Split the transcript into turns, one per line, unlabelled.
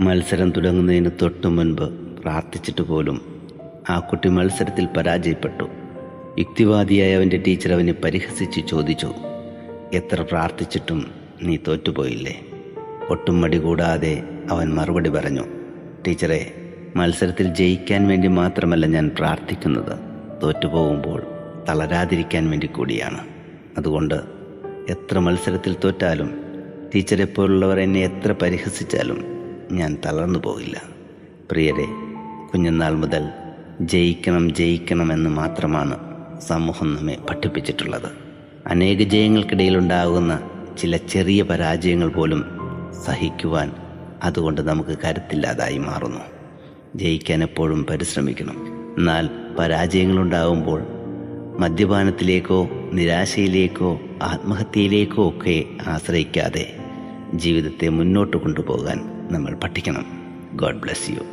മത്സരം തുടങ്ങുന്നതിന് തൊട്ടു മുൻപ് പ്രാർത്ഥിച്ചിട്ട് പോലും ആ കുട്ടി മത്സരത്തിൽ പരാജയപ്പെട്ടു. യുക്തിവാദിയായ അവൻ്റെ ടീച്ചർ അവനെ പരിഹസിച്ച് ചോദിച്ചു, എത്ര പ്രാർത്ഥിച്ചിട്ടും നീ തോറ്റുപോയില്ലേ? ഒട്ടും മടി കൂടാതെ അവൻ മറുപടി പറഞ്ഞു, ടീച്ചറെ, മത്സരത്തിൽ ജയിക്കാൻ വേണ്ടി മാത്രമല്ല ഞാൻ പ്രാർത്ഥിക്കുന്നത്, തോറ്റുപോകുമ്പോൾ തളരാതിരിക്കാൻ വേണ്ടി കൂടിയാണ്. അതുകൊണ്ട് എത്ര മത്സരത്തിൽ തോറ്റാലും ടീച്ചറെ പോലുള്ളവർ എന്നെ എത്ര പരിഹസിച്ചാലും ഞാൻ തളർന്നു പോകില്ല. പ്രിയരെ, കുഞ്ഞുനാൾ മുതൽ ജയിക്കണമെന്ന് മാത്രമാണ് സമൂഹം നമ്മെ പഠിപ്പിച്ചിട്ടുള്ളത്. അനേക ജയങ്ങൾക്കിടയിലുണ്ടാകുന്ന ചില ചെറിയ പരാജയങ്ങൾ പോലും സഹിക്കുവാൻ അതുകൊണ്ട് നമുക്ക് കരുത്തില്ലാതായി മാറുന്നു. ജയിക്കാൻ എപ്പോഴും പരിശ്രമിക്കണം. എന്നാൽ പരാജയങ്ങളുണ്ടാകുമ്പോൾ മദ്യപാനത്തിലേക്കോ നിരാശയിലേക്കോ ആത്മഹത്യയിലേക്കോ ഒക്കെ ആശ്രയിക്കാതെ ജീവിതത്തെ മുന്നോട്ട് കൊണ്ടുപോകാൻ നമ്മൾ പഠിക്കണം. God bless you.